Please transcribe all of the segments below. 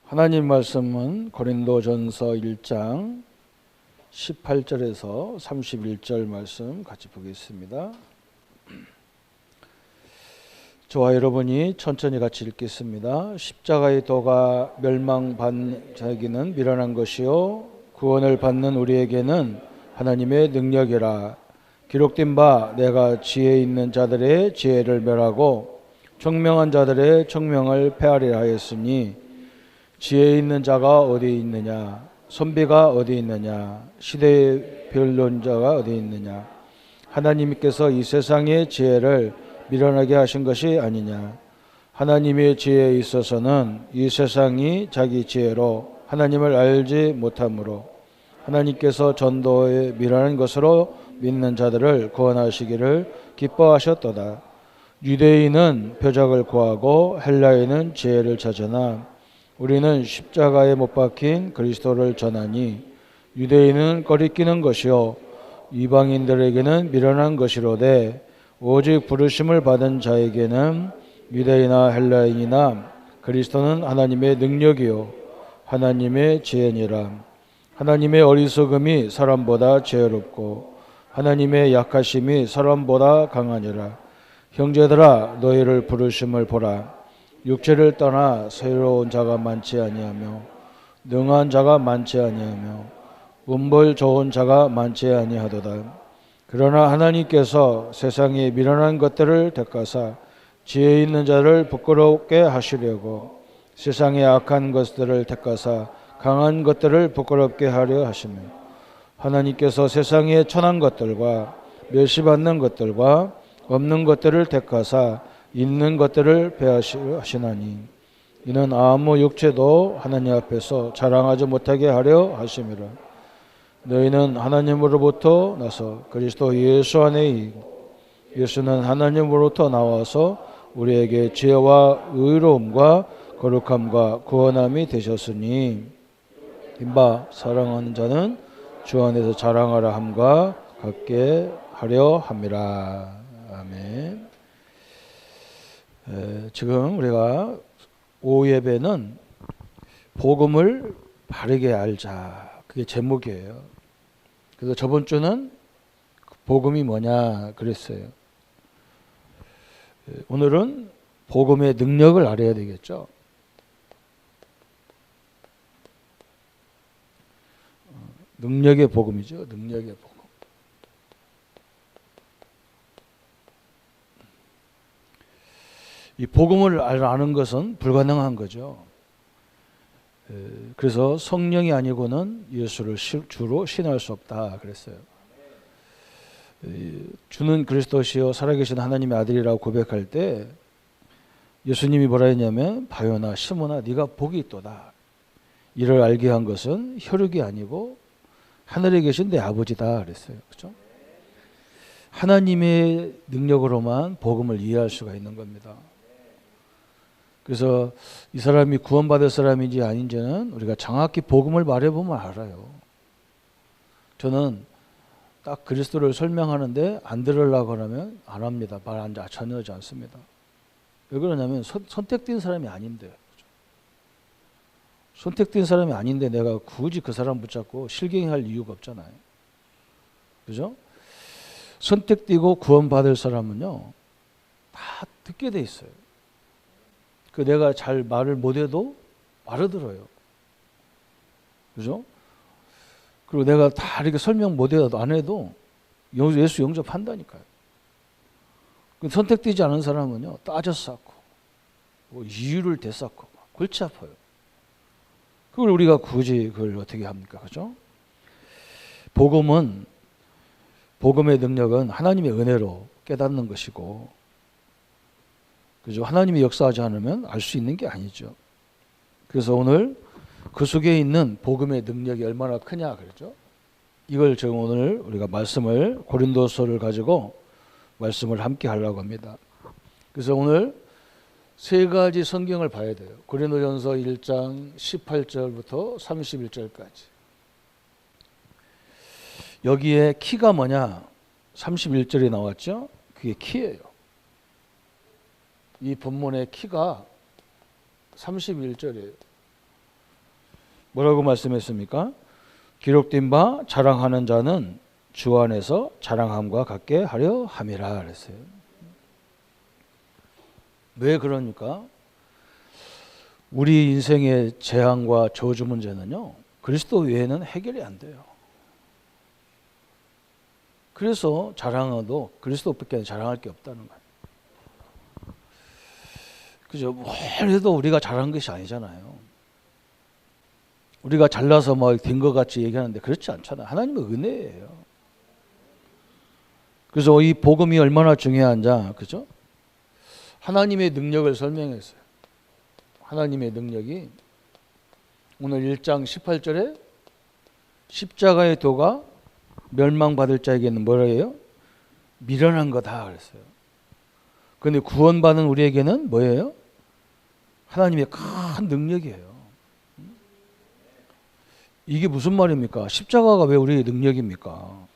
하나님 말씀은 고린도전서 1장 18절에서 31절 말씀 같이 보겠습니다. 저와 여러분이 천천히 같이 읽겠습니다. 십자가의 도가 멸망받는 자에게는 미련한 것이요 구원을 받는 우리에게는 하나님의 능력이라. 기록된 바 내가 지혜 있는 자들의 지혜를 멸하고 청명한 자들의 청명을 폐하리라 하였으니 지혜 있는 자가 어디 있느냐, 선비가 어디 있느냐, 시대의 변론자가 어디 있느냐. 하나님께서 이 세상의 지혜를 미련하게 하신 것이 아니냐. 하나님의 지혜에 있어서는 이 세상이 자기 지혜로 하나님을 알지 못하므로 하나님께서 전도에 미련한 것으로 믿는 자들을 구원하시기를 기뻐하셨도다. 유대인은 표적을 구하고 헬라인은 지혜를 찾으나 우리는 십자가에 못 박힌 그리스도를 전하니 유대인은 거리끼는 것이요 이방인들에게는 미련한 것이로되 오직 부르심을 받은 자에게는 유대인이나 헬라인이나 그리스도는 하나님의 능력이요 하나님의 지혜니라. 하나님의 어리석음이 사람보다 지혜롭고 하나님의 약하심이 사람보다 강하니라. 형제들아 너희를 부르심을 보라. 육체를 떠나 새로운 자가 많지 아니하며 능한 자가 많지 아니하며 음벌 좋은 자가 많지 아니하도다. 그러나 하나님께서 세상에 미련한 것들을 택하사 지혜 있는 자를 부끄럽게 하시려고 세상에 악한 것들을 택하사 강한 것들을 부끄럽게 하려 하시며 하나님께서 세상에 천한 것들과 멸시받는 것들과 없는 것들을 택하사 있는 것들을 배하시나니 이는 아무 육체도 하나님 앞에서 자랑하지 못하게 하려 하심이라. 너희는 하나님으로부터 나서 그리스도 예수 안에 예수는 하나님으로부터 나와서 우리에게 지혜와 의로움과 거룩함과 구원함이 되셨으니 빈바 사랑하는 자는 주 안에서 자랑하라 함과 같게 하려 함이라. 아멘. 지금 우리가 오후 예배는 복음을 바르게 알자, 그게 제목이에요. 그래서 저번 주는 복음이 뭐냐 그랬어요. 오늘은 복음의 능력을 알아야 되겠죠. 능력의 복음이죠. 능력의 복음. 이 복음을 아는 것은 불가능한 거죠. 그래서 성령이 아니고는 예수를 주로 신할 수 없다 그랬어요. 주는 그리스도시요 살아계신 하나님의 아들이라고 고백할 때 예수님이 뭐라 했냐면 바요나 시몬아 네가 복이 있도다. 이를 알게 한 것은 혈육이 아니고 하늘에 계신 내 아버지다 그랬어요. 그렇죠? 하나님의 능력으로만 복음을 이해할 수가 있는 겁니다. 그래서 이 사람이 구원받을 사람인지 아닌지는 우리가 정확히 복음을 말해보면 알아요. 저는 딱 그리스도를 설명하는데 안 들으려고 하면 안 합니다. 말 전혀 하지 않습니다. 왜 그러냐면 선택된 사람이 아닌데, 선택된 사람이 아닌데 내가 굳이 그 사람 붙잡고 실갱이할 이유가 없잖아요. 그죠? 선택되고 구원받을 사람은요 다 듣게 돼 있어요. 그 내가 잘 말을 못해도 알아들어요. 그죠? 그리고 내가 다 이렇게 설명 못해도 안 해도 예수 영접한다니까요. 선택되지 않은 사람은요 따져 쌓고 뭐 이유를 대쌓고 골치 아파요. 그걸 우리가 굳이 그걸 어떻게 합니까? 그죠? 복음의 능력은 하나님의 은혜로 깨닫는 것이고, 그죠? 하나님이 역사하지 않으면 알 수 있는 게 아니죠. 그래서 오늘 그 속에 있는 복음의 능력이 얼마나 크냐 그랬죠. 이걸 지금 오늘 우리가 말씀을 고린도서를 가지고 말씀을 함께 하려고 합니다. 그래서 오늘 세 가지 성경을 봐야 돼요. 고린도전서 1장 18절부터 31절까지. 여기에 키가 뭐냐? 31절에 나왔죠? 그게 키예요. 이 본문의 키가 31절이에요. 뭐라고 말씀했습니까? 기록된 바 자랑하는 자는 주 안에서 자랑함과 같게 하려 함이라 그랬어요. 왜 그러니까? 우리 인생의 재앙과 저주 문제는요, 그리스도 외에는 해결이 안 돼요. 그래서 자랑해도 그리스도밖에 자랑할 게 없다는 거예요. 그죠? 뭘 해도 우리가 잘한 것이 아니잖아요. 우리가 잘나서 막 된 것 같이 얘기하는데 그렇지 않잖아요. 하나님의 은혜예요. 그래서 이 복음이 얼마나 중요한지, 그죠? 하나님의 능력을 설명했어요. 하나님의 능력이 오늘 1장 18절에 십자가의 도가 멸망받을 자에게는 뭐라 해요? 미련한 거다 그랬어요. 그런데 구원받은 우리에게는 뭐예요? 하나님의 큰 능력이에요. 이게 무슨 말입니까? 십자가가 왜 우리의 능력입니까?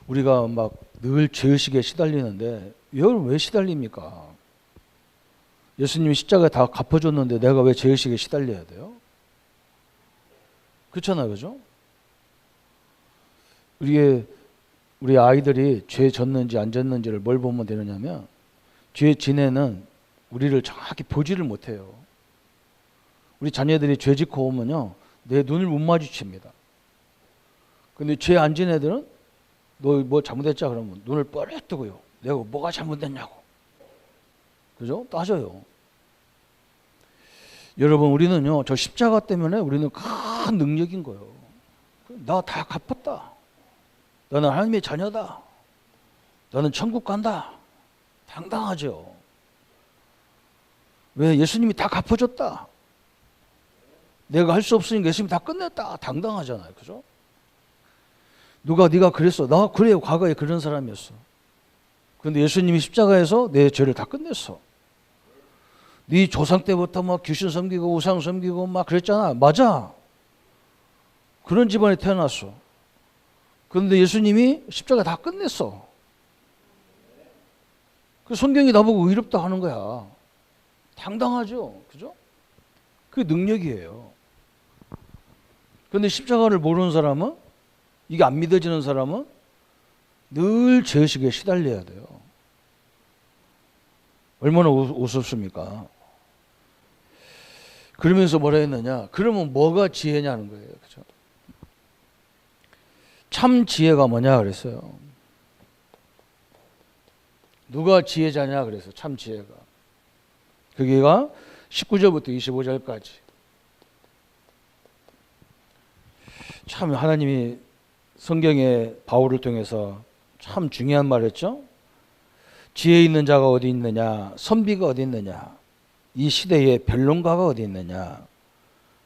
우리가 막 늘 죄의식에 시달리는데 왜 시달립니까? 예수님이 십자가에 다 갚아줬는데 내가 왜 죄의식에 시달려야 돼요? 그렇잖아요, 그죠? 우리 아이들이 죄 졌는지 안 졌는지를 뭘 보면 되느냐면, 죄 지내는 우리를 정확히 보지를 못해요. 우리 자녀들이 죄 짓고 오면요, 내 눈을 못 마주칩니다. 근데 죄 안 지은 애들은 너 뭐 잘못했자 그러면 눈을 뻘떡 뜨고요. 내가 뭐가 잘못됐냐고. 그죠? 따져요. 여러분, 우리는요, 저 십자가 때문에 우리는 큰 능력인 거예요. 나 다 갚았다. 너는 하나님의 자녀다. 너는 천국 간다. 당당하죠. 왜? 예수님이 다 갚아줬다. 내가 할 수 없으니까 예수님이 다 끝냈다. 당당하잖아요. 그죠? 네가 그랬어. 나 그래요. 과거에 그런 사람이었어. 그런데 예수님이 십자가에서 내 죄를 다 끝냈어. 네 조상 때부터 막 귀신 섬기고 우상 섬기고 막 그랬잖아. 맞아. 그런 집안에 태어났어. 그런데 예수님이 십자가 다 끝냈어. 그 성경이 나보고 의롭다 하는 거야. 당당하죠. 그죠? 그게 능력이에요. 그런데 십자가를 모르는 사람은, 이게 안 믿어지는 사람은 늘 죄의식에 시달려야 돼요. 얼마나 우습습니까? 그러면서 뭐라 했느냐? 그러면 뭐가 지혜냐는 거예요. 그죠? 참 지혜가 뭐냐 그랬어요. 누가 지혜자냐 그랬어요. 참 지혜가. 그게가 19절부터 25절까지. 참 하나님이 성경에 바울을 통해서 참 중요한 말 했죠. 지혜 있는 자가 어디 있느냐, 선비가 어디 있느냐, 이 시대의 변론가가 어디 있느냐.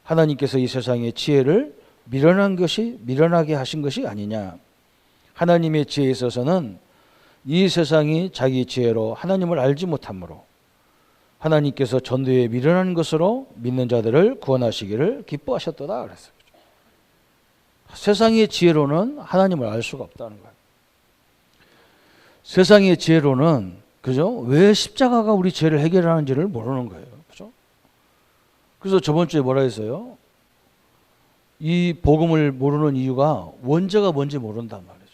하나님께서 이 세상의 지혜를 미련하게 하신 것이 아니냐. 하나님의 지혜에 있어서는 이 세상이 자기 지혜로 하나님을 알지 못하므로 하나님께서 전도에 미련한 것으로 믿는 자들을 구원하시기를 기뻐하셨도다 그랬어요. 세상의 지혜로는 하나님을 알 수가 없다는 거예요. 세상의 지혜로는, 그죠? 왜 십자가가 우리 죄를 해결하는지를 모르는 거예요. 그죠? 그래서 저번 주에 뭐라 했어요? 이 복음을 모르는 이유가 원죄가 뭔지 모른단 말이죠.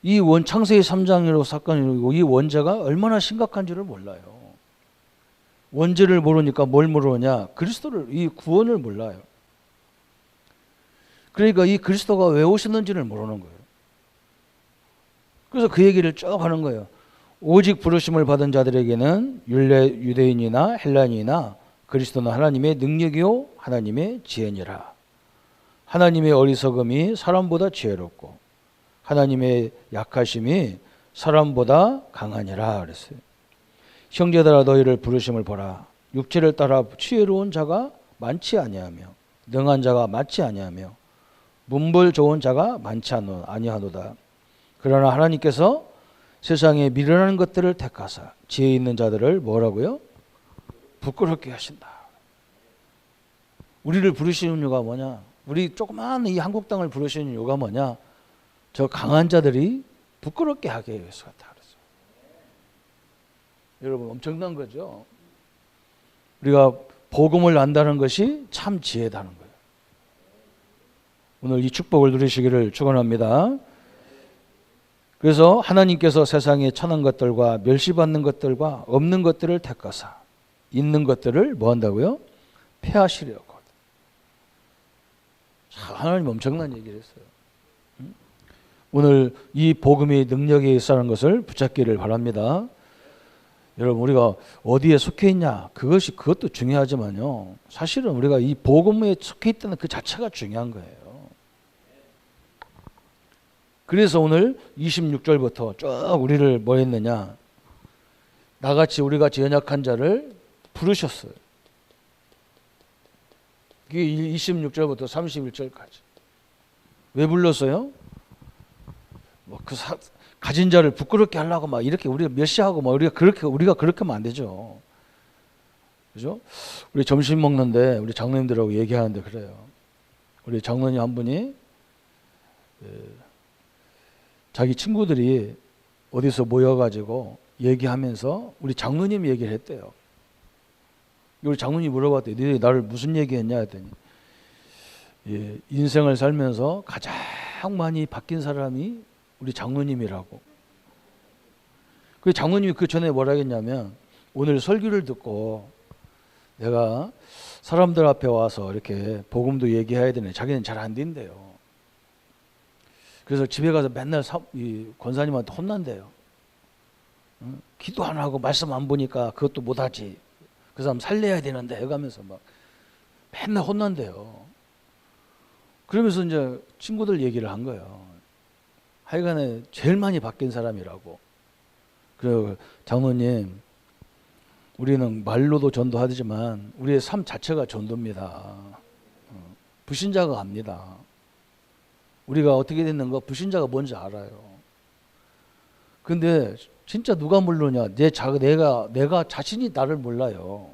이 창세기 3장으로 사건이고 이 원죄가 얼마나 심각한지를 몰라요. 원죄를 모르니까 뭘 모르냐? 그리스도를, 이 구원을 몰라요. 그러니까 이 그리스도가 왜 오셨는지를 모르는 거예요. 그래서 그 얘기를 쭉 하는 거예요. 오직 부르심을 받은 자들에게는 유대인이나 헬라인이나 그리스도는 하나님의 능력이요 하나님의 지혜니라. 하나님의 어리석음이 사람보다 지혜롭고 하나님의 약하심이 사람보다 강하니라 그랬어요. 형제들아 너희를 부르심을 보라. 육체를 따라 지혜로운 자가 많지 아니하며 능한 자가 많지 아니하며 문벌 좋은 자가 많지 아니하노다. 그러나 하나님께서 세상에 미련한 것들을 택하사 지혜 있는 자들을 뭐라고요? 부끄럽게 하신다. 우리를 부르시는 이유가 뭐냐? 우리 조그마한 이 한국 땅을 부르시는 이유가 뭐냐? 저 강한 자들이 부끄럽게 하기 위해서 그렇다 그랬어요. 여러분 엄청난 거죠. 우리가 복음을 안다는 것이 참 지혜다는 거예요. 오늘 이 축복을 누리시기를 축원합니다. 그래서 하나님께서 세상에 천한 것들과 멸시받는 것들과 없는 것들을 택하사 있는 것들을 뭐 한다고요? 폐하시려고. 하나님 엄청난 얘기를 했어요. 오늘 이 복음의 능력에 있다는 것을 붙잡기를 바랍니다. 여러분, 우리가 어디에 속해 있냐, 그것도 중요하지만요, 사실은 우리가 이 복음에 속해 있다는 그 자체가 중요한 거예요. 그래서 오늘 26절부터 쭉 우리를 뭐 했느냐, 나같이 우리같이 연약한 자를 부르셨어요. 그게 26절부터 31절까지. 왜 불렀어요? 뭐 가진 자를 부끄럽게 하려고 막 이렇게 우리가 멸시하고 막 우리가 그렇게 하면 안 되죠. 그죠? 우리 점심 먹는데 우리 장로님들하고 얘기하는데 그래요. 우리 장로님 한 분이 자기 친구들이 어디서 모여가지고 얘기하면서 우리 장로님 얘기를 했대요. 우리 장로님이 물어봤대요. 너희 나를 무슨 얘기했냐 했더니, 인생을 살면서 가장 많이 바뀐 사람이 우리 장로님이라고. 그 장로님이 그 전에 뭐라 했냐면, 오늘 설교를 듣고 내가 사람들 앞에 와서 이렇게 복음도 얘기해야 되는데 자기는 잘 안 된대요. 그래서 집에 가서 맨날 이 권사님한테 혼난대요. 기도 안 하고 말씀 안 보니까 그것도 못하지. 그 사람 살려야 되는데 해가면서 막 맨날 혼난대요. 그러면서 이제 친구들 얘기를 한 거예요. 하여간에 제일 많이 바뀐 사람이라고. 그 장로님, 우리는 말로도 전도하지만 우리의 삶 자체가 전도입니다. 불신자가 압니다. 우리가 어떻게 됐는가 불신자가 뭔지 알아요. 근데 진짜 누가 모르냐? 내가 자신이 나를 몰라요.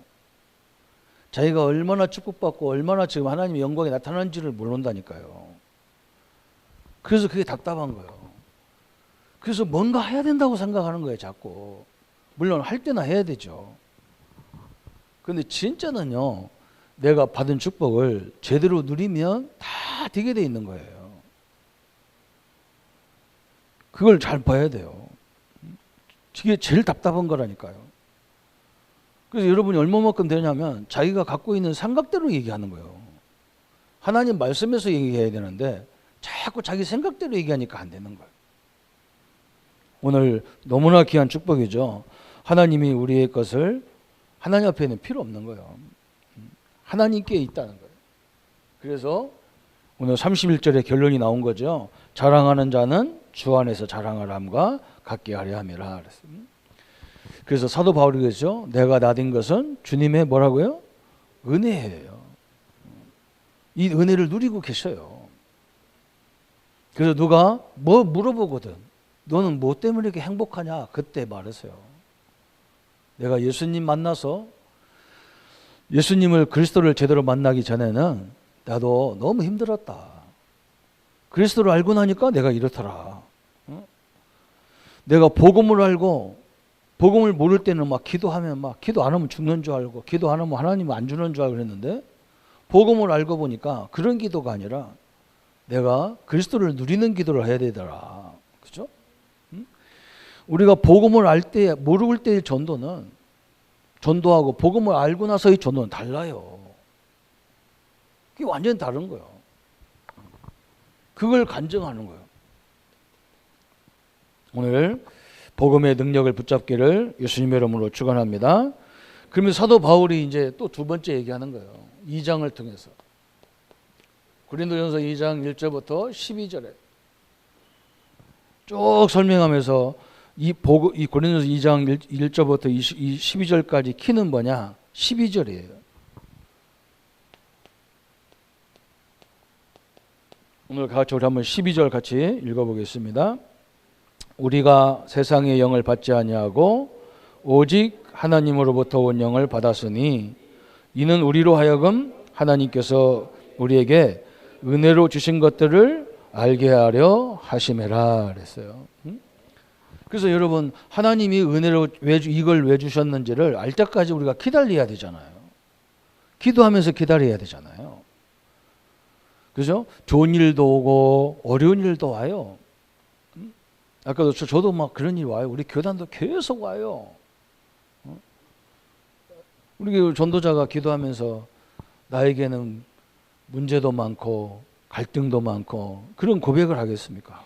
자기가 얼마나 축복받고 얼마나 지금 하나님의 영광이 나타나는지를 모른다니까요. 그래서 그게 답답한 거예요. 그래서 뭔가 해야 된다고 생각하는 거예요, 자꾸. 물론 할 때나 해야 되죠. 근데 진짜는요, 내가 받은 축복을 제대로 누리면 다 되게 돼 있는 거예요. 그걸 잘 봐야 돼요. 이게 제일 답답한 거라니까요. 그래서 여러분이 얼마만큼 되냐면 자기가 갖고 있는 생각대로 얘기하는 거예요. 하나님 말씀에서 얘기해야 되는데 자꾸 자기 생각대로 얘기하니까 안 되는 거예요. 오늘 너무나 귀한 축복이죠. 하나님이 우리의 것을 하나님 앞에는 필요 없는 거예요. 하나님께 있다는 거예요. 그래서 오늘 31절에 결론이 나온 거죠. 자랑하는 자는 주 안에서 자랑하람과 같게 하려 함이라. 그래서 사도 바울이 그랬죠. 내가 나딘 것은 주님의 뭐라고요? 은혜예요. 이 은혜를 누리고 계셔요. 그래서 누가 뭐 물어보거든. 너는 뭐 때문에 이렇게 행복하냐? 그때 말하세요. 내가 예수님 만나서 예수님을 그리스도를 제대로 만나기 전에는 나도 너무 힘들었다. 그리스도를 알고 나니까 내가 이렇더라. 내가 복음을 알고 복음을 모를 때는 막 기도하면 막 기도 안 하면 죽는 줄 알고 기도 안 하면 하나님 안 주는 줄 알고 그랬는데 복음을 알고 보니까 그런 기도가 아니라 내가 그리스도를 누리는 기도를 해야 되더라. 그죠? 우리가 복음을 알 때 모를 때의 전도는 전도하고 복음을 알고 나서의 전도는 달라요. 그게 완전히 다른 거예요. 그걸 간증하는 거예요. 오늘 복음의 능력을 붙잡기를 예수님의 이름으로 축원합니다. 그러면 사도 바울이 이제 또 두 번째 얘기하는 거예요. 2장을 통해서. 고린도전서 2장 1절부터 12절에 쭉 설명하면서 이 고린도전서 2장 1절부터 12절까지 키는 뭐냐? 12절이에요. 오늘 같이 우리 한번 12절 같이 읽어보겠습니다. 우리가 세상의 영을 받지 아니하고 오직 하나님으로부터 온 영을 받았으니 이는 우리로 하여금 하나님께서 우리에게 은혜로 주신 것들을 알게 하려 하심이라 그랬어요. 그래서 여러분 하나님이 은혜로 이걸 왜 주셨는지를 알 때까지 우리가 기다려야 되잖아요. 기도하면서 기다려야 되잖아요. 그죠? 좋은 일도 오고 어려운 일도 와요. 아까도 저도 막 그런 일 와요. 우리 교단도 계속 와요. 우리 전도자가 기도하면서 나에게는 문제도 많고 갈등도 많고 그런 고백을 하겠습니까?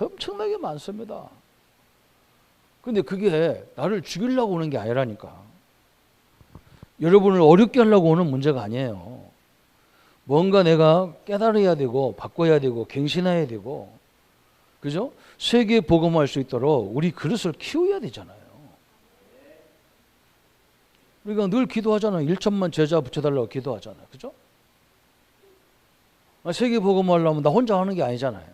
엄청나게 많습니다. 근데 그게 나를 죽이려고 오는 게 아니라니까. 여러분을 어렵게 하려고 오는 문제가 아니에요. 뭔가 내가 깨달아야 되고 바꿔야 되고 갱신해야 되고, 그죠? 세계에 복음할 수 있도록 우리 그릇을 키워야 되잖아요. 우리가 늘 기도하잖아요. 1천만 제자 붙여달라고 기도하잖아요. 그죠? 세계 복음하려면 나 혼자 하는 게 아니잖아요.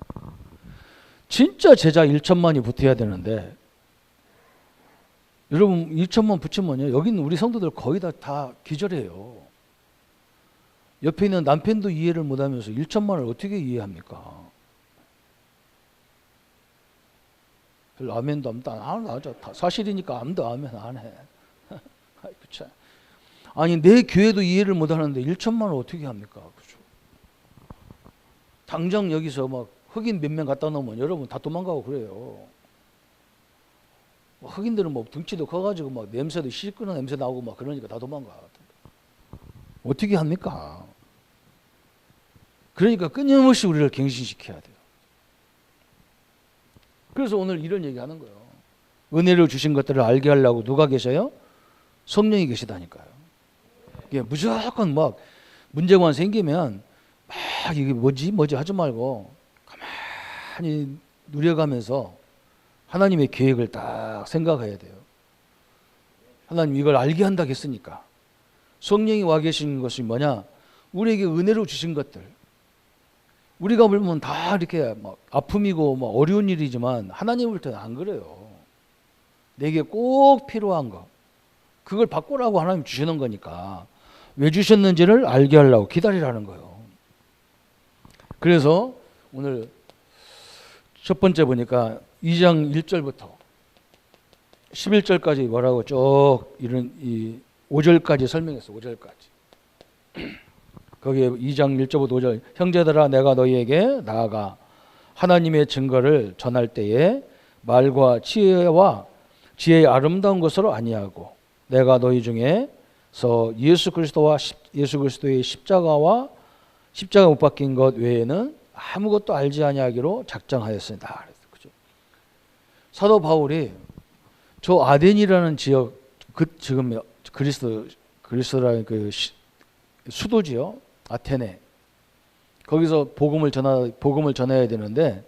진짜 제자 1천만이 붙어야 되는데, 여러분 1천만 붙이면요, 여기는 우리 성도들 거의 다 기절해요. 옆에 있는 남편도 이해를 못하면서 1천만을 어떻게 이해합니까? 별로 아멘도 안 하죠. 사실이니까 아무도 아멘 안 해. 아니 내 교회도 이해를 못하는데 1천만을 어떻게 합니까? 그죠? 당장 여기서 막 흑인 몇 명 갖다 놓으면 여러분 다 도망가고 그래요. 흑인들은 뭐 등치도 커가지고 막 냄새도 시끄러운 냄새 나고 막 그러니까 다 도망가. 어떻게 합니까? 그러니까 끊임없이 우리를 갱신시켜야 돼요. 그래서 오늘 이런 얘기하는 거예요. 은혜를 주신 것들을 알게 하려고 누가 계셔요? 성령이 계시다니까요. 이게 무조건 막 문제만 생기면 막 이게 뭐지 하지 말고 가만히 누려가면서 하나님의 계획을 딱 생각해야 돼요. 하나님 이걸 알게 한다고 했으니까. 성령이 와 계신 것이 뭐냐? 우리에게 은혜로 주신 것들. 우리가 보면 다 이렇게 막 아픔이고 막 어려운 일이지만 하나님을 때는 안 그래요. 내게 꼭 필요한 거. 그걸 바꾸라고 하나님 주시는 거니까 왜 주셨는지를 알게 하려고 기다리라는 거예요. 그래서 오늘 첫 번째 보니까 2장 1절부터 11절까지 뭐라고 쭉 이런 이 5절까지 설명했어. 5절까지. 거기에 2장 1절부터 5절. 형제들아 내가 너희에게 나아가 하나님의 증거를 전할 때에 말과 지혜와 지혜의 아름다운 것으로 아니하고 내가 너희 중에서 예수 그리스도의 십자가 못 박힌 것 외에는 아무것도 알지 아니하기로 작정하였습니다. 그죠? 사도 바울이 저 아덴이라는 지역, 지금 그리스도라는 그 수도지요, 아테네. 거기서 복음을 전해야 되는데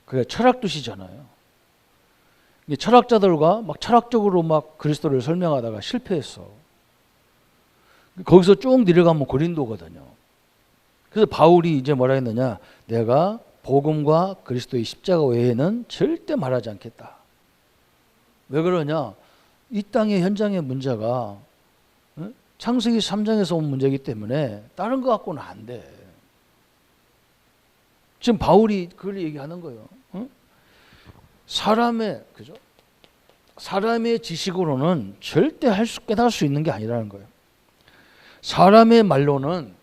그게 철학 도시잖아요. 철학자들과 막 철학적으로 막 그리스도를 설명하다가 실패했어. 거기서 쭉 내려가면 고린도거든요. 그래서 바울이 이제 뭐라 했느냐? 내가 복음과 그리스도의 십자가 외에는 절대 말하지 않겠다. 왜 그러냐? 이 땅의 현장의 문제가 창세기 3장에서 온 문제이기 때문에 다른 거 갖고는 안 돼. 지금 바울이 그걸 얘기하는 거예요. 그죠? 사람의 지식으로는 절대 깨달을 수 있는 게 아니라는 거예요. 사람의 말로는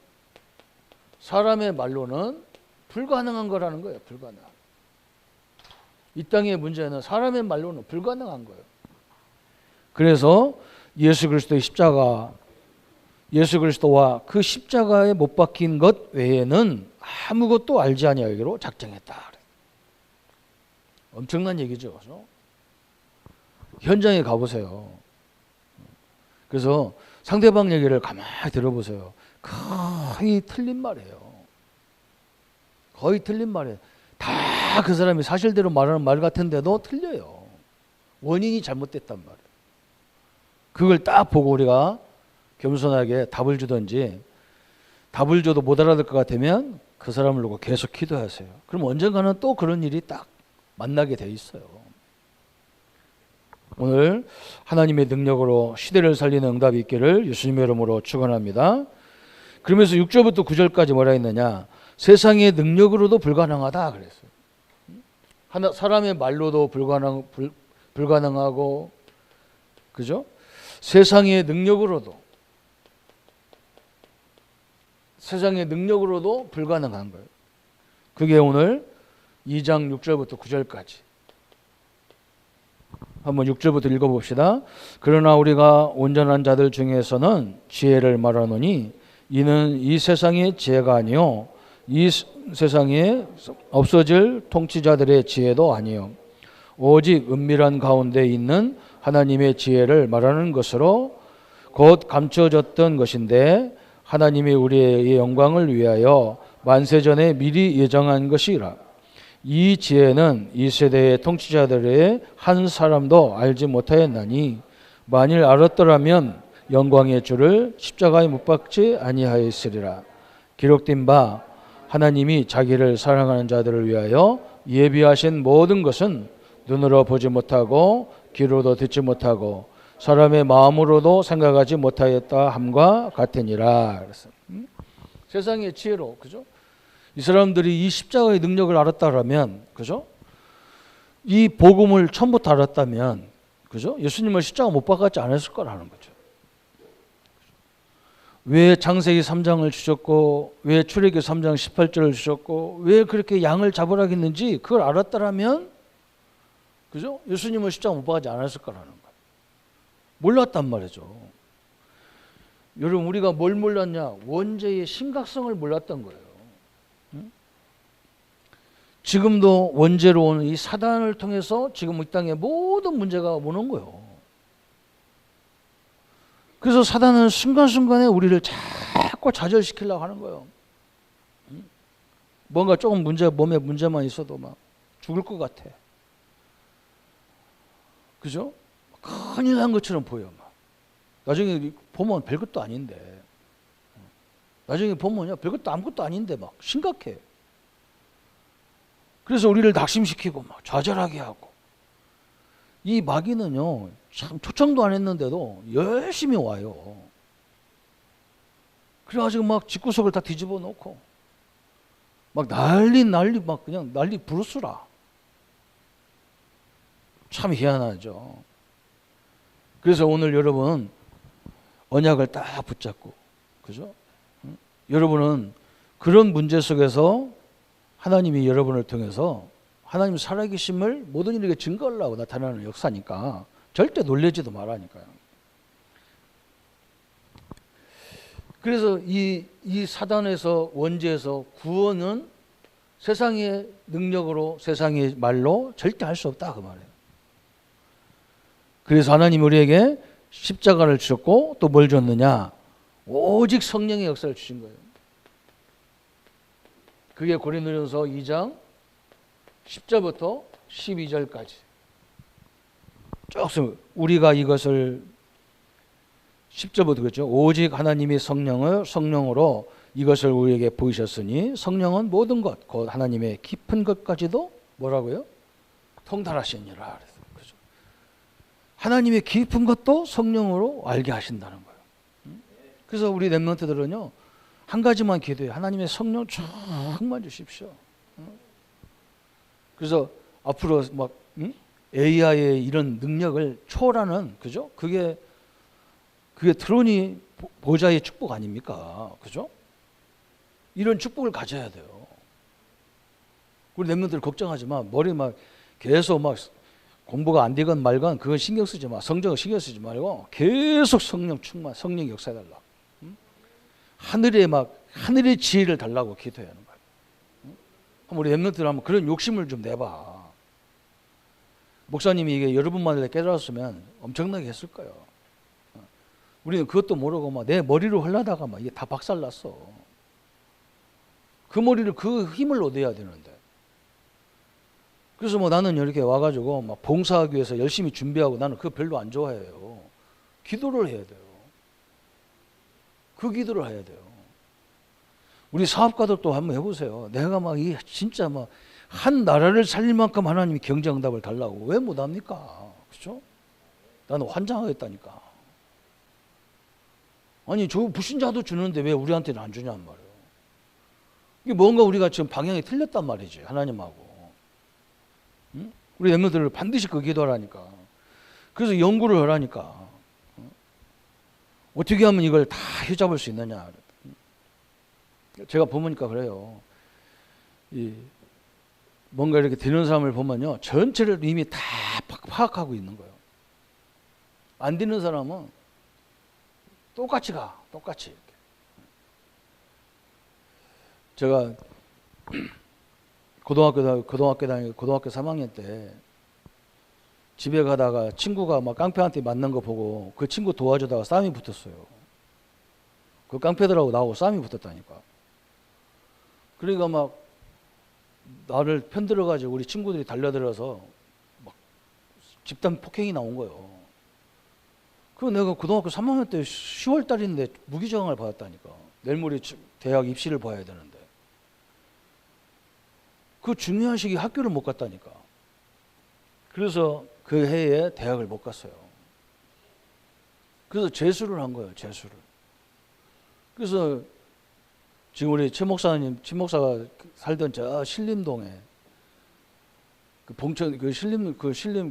불가능한 거라는 거예요. 불가능한. 이 땅의 문제는 사람의 말로는 불가능한 거예요. 그래서 예수 그리스도와 그 십자가에 못 박힌 것 외에는 아무것도 알지 아니하기로 작정했다. 엄청난 얘기죠. 그렇죠? 현장에 가보세요. 그래서 상대방 얘기를 가만히 들어보세요. 거의 틀린 말이에요. 거의 틀린 말이에요. 다 그 사람이 사실대로 말하는 말 같은데도 틀려요. 원인이 잘못됐단 말이에요. 그걸 딱 보고 우리가 겸손하게 답을 주든지, 답을 줘도 못 알아들 것 같으면 그 사람을 놓고 계속 기도하세요. 그럼 언젠가는 또 그런 일이 딱 만나게 돼 있어요. 오늘 하나님의 능력으로 시대를 살리는 응답이 있기를 예수님의 이름으로 축원합니다. 그러면서 6절부터 9절까지 뭐라 했느냐? 세상의 능력으로도 불가능하다 그랬어요. 사람의 말로도 불가능하고, 그죠? 세상의 능력으로도. 세상의 능력으로도 불가능한 거예요. 그게 오늘 2장 6절부터 9절까지. 한번 6절부터 읽어봅시다. 그러나 우리가 온전한 자들 중에서는 지혜를 말하노니 이는 이 세상의 지혜가 아니요 이 세상에 없어질 통치자들의 지혜도 아니요 오직 은밀한 가운데 있는 하나님의 지혜를 말하는 것으로 곧 감춰졌던 것인데 하나님이 우리의 영광을 위하여 만세전에 미리 예정한 것이라. 이 지혜는 이 세대의 통치자들의 한 사람도 알지 못하였나니 만일 알았더라면 영광의 주를 십자가에 못 박지 아니하였으리라. 기록된 바 하나님이 자기를 사랑하는 자들을 위하여 예비하신 모든 것은 눈으로 보지 못하고 귀로도 듣지 못하고 사람의 마음으로도 생각하지 못하였다 함과 같으니라. 세상의 지혜로, 그죠? 이 사람들이 이 십자가의 능력을 알았다라면, 그죠? 이 복음을 처음부터 알았다면, 그죠? 예수님을 십자가 못 박았지 않았을 거라는 거죠. 왜 창세기 3장을 주셨고, 왜 출애굽기 3장 18절을 주셨고, 왜 그렇게 양을 잡으라 했는지 그걸 알았다라면, 그죠? 예수님을 십자가 못 박았지 않았을 거라는 거예요. 몰랐단 말이죠. 여러분, 우리가 뭘 몰랐냐? 원죄의 심각성을 몰랐던 거예요. 응? 지금도 원죄로 오는 이 사단을 통해서 지금 이 땅에 모든 문제가 오는 거예요. 그래서 사단은 순간순간에 우리를 자꾸 좌절시키려고 하는 거예요. 응? 뭔가 조금 몸에 문제만 있어도 막 죽을 것 같아. 그죠? 큰일 난 것처럼 보여. 막. 나중에 보면 별것도 아닌데. 나중에 보면요, 별것도 아무것도 아닌데 막 심각해. 그래서 우리를 낙심시키고 막 좌절하게 하고. 이 마귀는요, 참 초청도 안 했는데도 열심히 와요. 그래가지고 막 집구석을 다 뒤집어 놓고 막 난리 막 그냥 난리 부르스라. 참 희한하죠. 그래서 오늘 여러분 언약을 딱 붙잡고, 그죠? 응? 여러분은 그런 문제 속에서 하나님이 여러분을 통해서 하나님 살아계심을 모든 이에게 증거하려고 나타나는 역사니까 절대 놀라지도 말라니까요. 그래서 이 사단에서 원죄에서 구원은 세상의 능력으로 세상의 말로 절대 할 수 없다 그 말이에요. 그래서 하나님 우리에게 십자가를 주셨고 또 뭘 줬느냐? 오직 성령의 역사를 주신 거예요. 그게 고린도전서 2장 10절부터 12절까지. 쭉 우리가 이것을 10절부터 그랬죠. 오직 하나님이 성령으로 이것을 우리에게 보이셨으니 성령은 모든 것, 곧 하나님의 깊은 것까지도 뭐라고요? 통달하시니라. 그렇죠? 하나님의 깊은 것도 성령으로 알게 하신다는 거예요. 그래서 우리 렘넌트들은요, 한 가지만 기도해요. 하나님의 성령 충만 주십시오. 그래서 앞으로 막 AI의 이런 능력을 초월하는, 그죠? 그게 트로니 보좌의 축복 아닙니까? 그죠? 이런 축복을 가져야 돼요. 우리 렘넌트들 걱정하지 마. 머리 막 계속 막 공부가 안 되건 말건 그건 신경 쓰지 마. 성적을 신경 쓰지 말고 계속 성령 충만, 성령 역사해달라. 하늘의 지혜를 달라고 기도해야 하는 거예요. 한번 우리 렘넌트들 한번 그런 욕심을 좀 내봐. 목사님이 이게 여러분만을 깨달았으면 엄청나게 했을 거예요. 우리는 그것도 모르고 막 내 머리로 흘러다가 막 이게 다 박살났어. 그 머리를 그 힘을 얻어야 되는데. 그래서 뭐 나는 이렇게 와가지고 막 봉사하기 위해서 열심히 준비하고 나는 그거 별로 안 좋아해요. 기도를 해야 돼요. 그 기도를 해야 돼요. 우리 사업가들도 한번 해보세요. 내가 막 이 진짜 막 한 나라를 살릴 만큼 하나님이 경제응답을 달라고 왜 못합니까? 그렇죠? 나는 환장하겠다니까. 아니 저 불신자도 주는데 왜 우리한테는 안 주냔 말이에요. 이게 뭔가 우리가 지금 방향이 틀렸단 말이지, 하나님하고. 응? 우리 렘넌트들 반드시 그 기도하라니까. 그래서 연구를 하라니까. 어떻게 하면 이걸 다 휘잡을 수 있느냐. 제가 보니까 그래요. 뭔가 이렇게 되는 사람을 보면요, 전체를 이미 다 파악하고 있는 거예요. 안 되는 사람은 똑같이 똑같이. 이렇게. 제가 고등학교 3학년 때 집에 가다가 친구가 막 깡패한테 맞는 거 보고 그 친구 도와주다가 싸움이 붙었어요. 그 깡패들하고 나하고 싸움이 붙었다니까. 그러니까 막 나를 편들어가지고 우리 친구들이 달려들어서 막 집단 폭행이 나온 거예요. 그리고 내가 고등학교 3학년 때 10월 달인데 무기징역을 받았다니까. 내일 모레 대학 입시를 봐야 되는데. 그 중요한 시기에 학교를 못 갔다니까. 그래서 그 해에 대학을 못 갔어요. 그래서 재수를 한 거예요, 재수를. 그래서 지금 우리 최 목사가 살던 저 신림동에 그 봉천 그 신림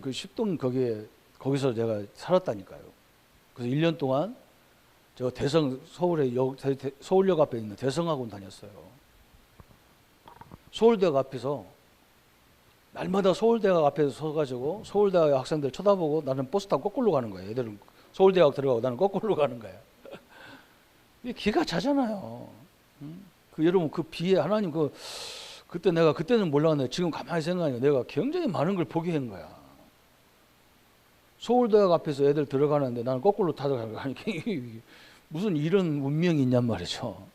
그 십동 거기서 내가 살았다니까요. 그래서 1년 동안 저 서울역 앞에 있는 대성학원 다녔어요. 서울대학 앞에서 날마다 서울대학 앞에서 서가지고 서울대학 학생들 쳐다보고 나는 버스 타고 거꾸로 가는 거예요. 애들은 서울대학 들어가고 나는 거꾸로 가는 거예요. 이게 기가 차잖아요. 그 여러분 그 비에 하나님 그때는 몰랐는데 지금 가만히 생각하니까 내가 굉장히 많은 걸 보게 한 거야. 서울대학 앞에서 애들 들어가는데 나는 거꾸로 타다가니까 무슨 이런 운명이 있냔 말이죠.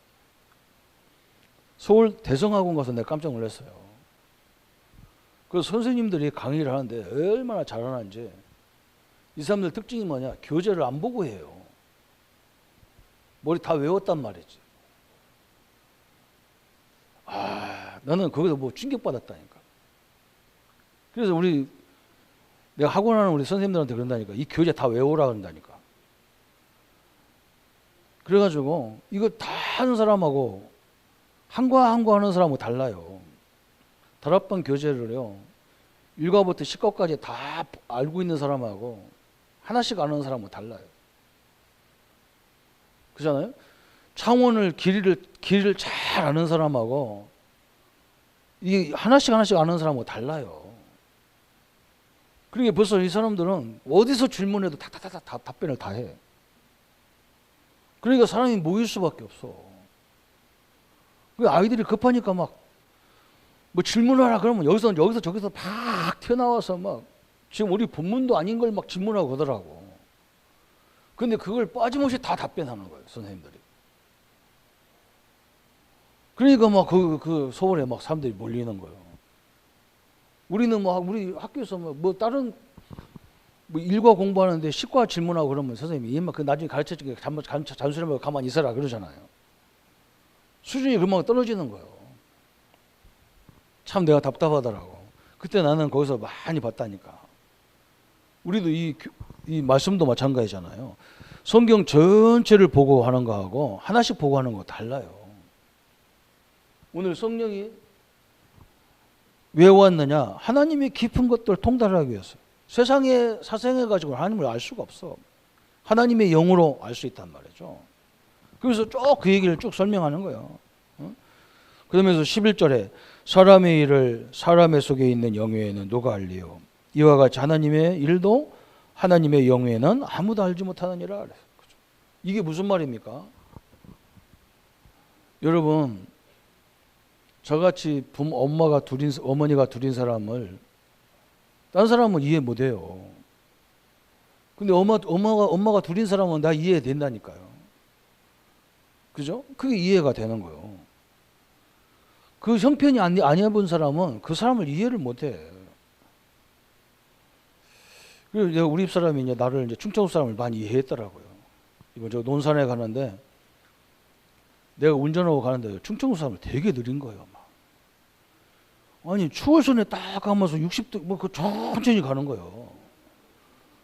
서울 대성학원 가서 내가 깜짝 놀랐어요. 그 선생님들이 강의를 하는데 얼마나 잘하는지. 이 사람들 특징이 뭐냐? 교재를 안 보고 해요. 머리 다 외웠단 말이지. 나는 거기서 뭐 충격받았다니까. 그래서 내가 학원하는 우리 선생님들한테 그런다니까. 이 교재 다 외우라 그런다니까. 그래가지고 이거 다 하는 사람하고 한과 하는 사람하고 달라요. 다락방 교재를요, 1과부터 10과까지 다 알고 있는 사람하고 하나씩 아는 사람하고 달라요. 그렇잖아요? 창원을 길이를 잘 아는 사람하고 이 하나씩 아는 사람하고 달라요. 그러니까 벌써 이 사람들은 어디서 질문해도 다 답변을 다 해. 그러니까 사람이 모일 수밖에 없어. 그 아이들이 급하니까 막 뭐 질문하라 그러면 여기서 저기서 막 튀어나와서 막 지금 우리 본문도 아닌 걸 막 질문하고 그러더라고. 근데 그걸 빠짐없이 다 답변하는 거예요, 선생님들이. 그러니까 막 그 서울에 막 사람들이 몰리는 거예요. 우리는 뭐 우리 학교에서 뭐 다른 뭐 1과 공부하는데 10과 질문하고 그러면 선생님이 이마 그 나중에 가르쳐 주게 잔소리하면 가만히 있어라 그러잖아요. 수준이 그만 떨어지는 거예요. 참 내가 답답하더라고. 그때 나는 거기서 많이 봤다니까. 우리도 이 말씀도 마찬가지잖아요. 성경 전체를 보고 하는 거하고 하나씩 보고 하는 거 달라요. 오늘 성령이 왜 왔느냐? 하나님의 깊은 것들을 통달하기 위해서. 세상에 사생해가지고 하나님을 알 수가 없어. 하나님의 영으로 알 수 있단 말이죠. 그래서 쭉 그 얘기를 쭉 설명하는 거예요. 그러면서 11절에 사람의 일을 사람의 속에 있는 영외에는 누가 알리요? 이와 같이 하나님의 일도 하나님의 영외에는 아무도 알지 못하느니라. 이게 무슨 말입니까? 여러분, 저같이 어머니가 둘인 사람을 딴 사람은 이해 못해요. 근데 엄마가 둘인 사람은 나 이해된다니까요. 그죠? 그게 이해가 되는 거예요. 그 형편이 안 해본 사람은 그 사람을 이해를 못해. 그리고 내가 우리 집 사람이 이제 나를 이제 충청도 사람을 많이 이해했더라고요. 이번 저 논산에 가는데 내가 운전하고 가는데 충청도 사람을 되게 느린 거예요. 막. 아니 추월선에 딱 가면서 60도 뭐 그 천천히 가는 거예요.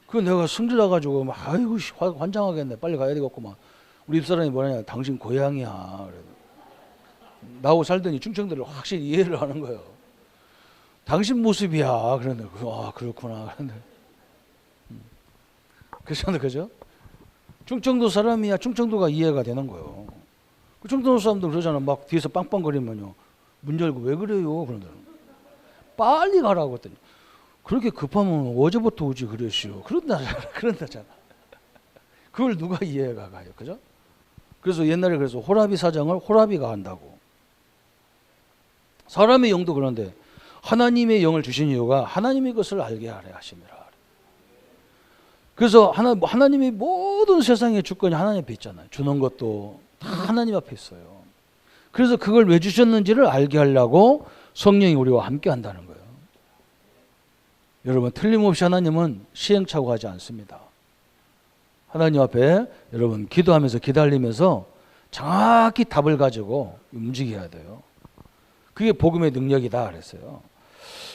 그 내가 승질나 가지고 막 아이고 환장하겠네. 빨리 가야 되겠고 막. 우리 집 사람이 뭐냐, 당신 고향이야. 그래도. 나하고 살더니 충청도를 확실히 이해를 하는 거예요. 당신 모습이야. 그런데 그렇구나. 그런데 그렇잖아요, 그죠? 충청도 사람이야. 충청도가 이해가 되는 거예요. 그 청소년 사람들 그러잖아. 막 뒤에서 빵빵거리면요. 문 열고 왜 그래요? 그러더라고. 빨리 가라고 했더니 그렇게 급하면 어제부터 오지 그러시오. 그런다잖아. 그걸 누가 이해가 가요. 그죠? 그래서 옛날에 그래서 호라비 사장을 호라비가 한다고. 사람의 영도 그런데 하나님의 영을 주신 이유가 하나님의 것을 알게 하려 하심이라. 그래서 하나님의 모든 세상의 주권이 하나님 앞에 있잖아요. 주는 것도 다 하나님 앞에 있어요. 그래서 그걸 왜 주셨는지를 알게 하려고 성령이 우리와 함께 한다는 거예요. 여러분 틀림없이 하나님은 시행착오하지 않습니다. 하나님 앞에 여러분 기도하면서 기다리면서 정확히 답을 가지고 움직여야 돼요. 그게 복음의 능력이다 그랬어요.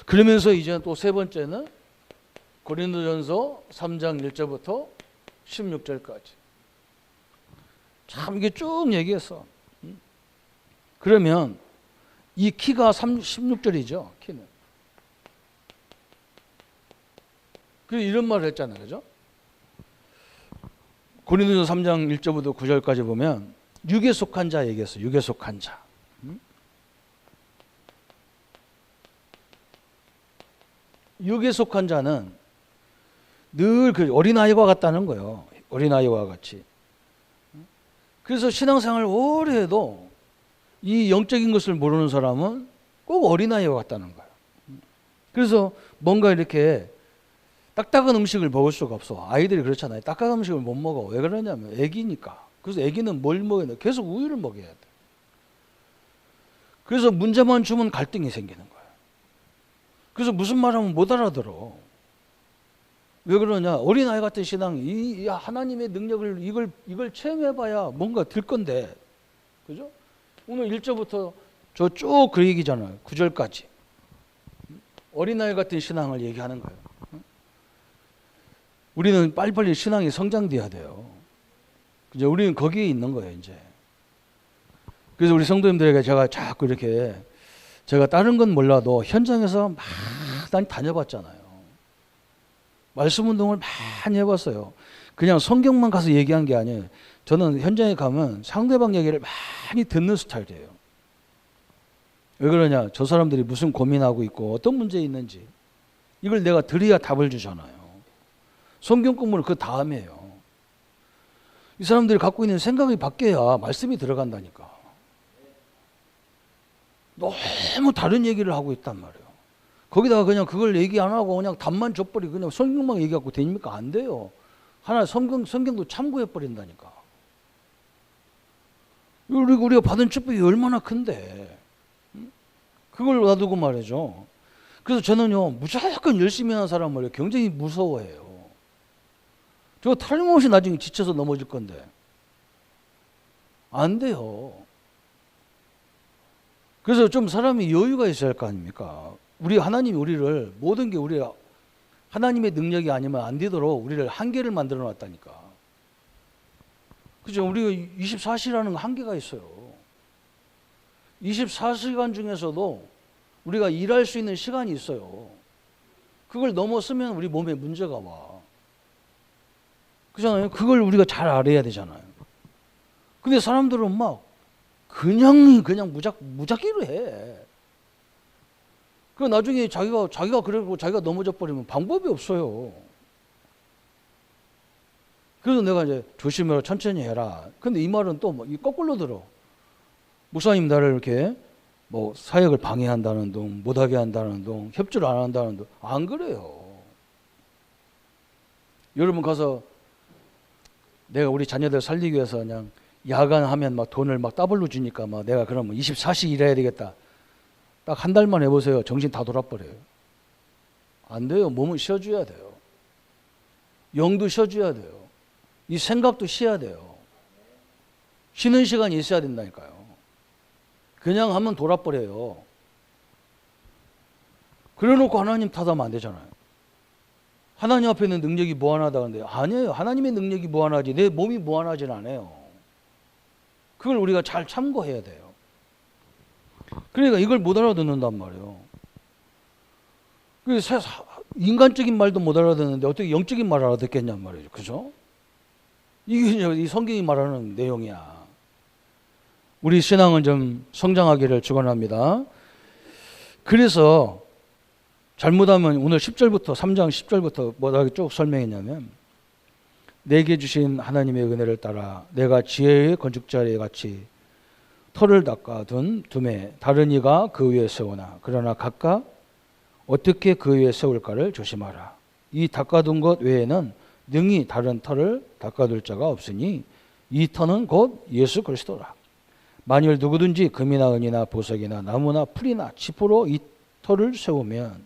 그러면서 이제 또 세 번째는 고린도전서 3장 1절부터 16절까지 참 이게 쭉 얘기했어. 그러면 이 키가 16절이죠. 키는. 그래서 이런 말을 했잖아요. 그죠? 고린도전서 3장 1절부터 9절까지 보면 육에 속한 자 얘기했어요. 육에 속한 자. 육에 속한 자는 늘 그 어린아이와 같다는 거예요. 어린아이와 같이. 그래서 신앙생활을 오래 해도 이 영적인 것을 모르는 사람은 꼭 어린아이와 같다는 거예요. 그래서 뭔가 이렇게 딱딱한 음식을 먹을 수가 없어. 아이들이 그렇잖아요. 딱딱한 음식을 못 먹어. 왜 그러냐면 애기니까. 그래서 애기는 뭘 먹어야 돼? 계속 우유를 먹여야 돼. 그래서 문제만 주면 갈등이 생기는 거예요. 그래서 무슨 말하면 못 알아들어. 왜 그러냐? 어린아이 같은 신앙, 이 하나님의 능력을 이걸 체험해봐야 뭔가 들 건데, 그죠? 오늘 1절부터 저 쭉 그 얘기잖아요. 9절까지. 어린아이 같은 신앙을 얘기하는 거예요. 우리는 빨리빨리 신앙이 성장돼야 돼요. 이제 우리는 거기에 있는 거예요, 이제. 그래서 우리 성도님들에게 제가 자꾸 이렇게 제가 다른 건 몰라도 현장에서 많이 다녀봤잖아요. 말씀 운동을 많이 해봤어요. 그냥 성경만 가서 얘기한 게 아니에요. 저는 현장에 가면 상대방 얘기를 많이 듣는 스타일이에요. 왜 그러냐? 저 사람들이 무슨 고민하고 있고 어떤 문제 있는지 이걸 내가 들어야 답을 주잖아요. 성경 공부는 그 다음이에요. 이 사람들이 갖고 있는 생각이 바뀌어야 말씀이 들어간다니까. 너무 다른 얘기를 하고 있단 말이에요. 거기다가 그냥 그걸 얘기 안 하고 그냥 답만 줘버리고 그냥 성경만 얘기하고 되니까 안 돼요. 하나 성경도 참고해 버린다니까. 우리가 받은 축복이 얼마나 큰데 그걸 놔두고 말이죠. 그래서 저는요 무조건 열심히 하는 사람을 굉장히 무서워해요. 저 탈모없이 나중에 지쳐서 넘어질 건데 안 돼요. 그래서 좀 사람이 여유가 있어야 할 거 아닙니까? 하나님이 우리를 모든 게 우리가 하나님의 능력이 아니면 안 되도록 우리를 한계를 만들어 놨다니까. 그죠? 우리가 24시라는 한계가 있어요. 24시간 중에서도 우리가 일할 수 있는 시간이 있어요. 그걸 넘어서면 우리 몸에 문제가 와. 그잖아요. 그걸 우리가 잘 알아야 되잖아요. 근데 사람들은 막 그냥 무작위로 해. 그 나중에 자기가 그러고 자기가 넘어져 버리면 방법이 없어요. 그래서 내가 이제 조심해라, 천천히 해라. 근데 이 말은 또 거꾸로 들어. 목사님 나를 이렇게 뭐 사역을 방해한다는 둥, 못하게 한다는 둥, 협조를 안 한다는 둥. 안 그래요. 여러분 가서 내가 우리 자녀들 살리기 위해서 그냥 야간하면 막 돈을 막 더블로 주니까 막 내가 그러면 24시 일해야 되겠다. 딱 한 달만 해보세요. 정신 다 돌아버려요. 안 돼요. 몸은 쉬어줘야 돼요. 영도 쉬어줘야 돼요. 이 생각도 쉬어야 돼요. 쉬는 시간이 있어야 된다니까요. 그냥 하면 돌아버려요. 그래놓고 하나님 탓하면 안 되잖아요. 하나님 앞에 있는 능력이 무한하다는데 아니에요. 하나님의 능력이 무한하지 내 몸이 무한하진 않아요. 그걸 우리가 잘 참고해야 돼요. 그러니까 이걸 못 알아듣는단 말이에요. 인간적인 말도 못 알아듣는데 어떻게 영적인 말을 알아듣겠냔 말이죠. 그죠? 이게 이 성경이 말하는 내용이야. 우리 신앙은 좀 성장하기를 축원합니다. 그래서 잘못하면 오늘 10절부터 3장 10절부터 뭐라고 쭉 설명했냐면 내게 주신 하나님의 은혜를 따라 내가 지혜의 건축자에 같이 터를 닦아둔 둠에 다른 이가 그 위에 세우나 그러나 각각 어떻게 그 위에 세울까를 조심하라. 이 닦아둔 것 외에는 능히 다른 터를 닦아둘 자가 없으니 이 터는 곧 예수 그리스도라. 만일 누구든지 금이나 은이나 보석이나 나무나 풀이나 지포로 이 터를 세우면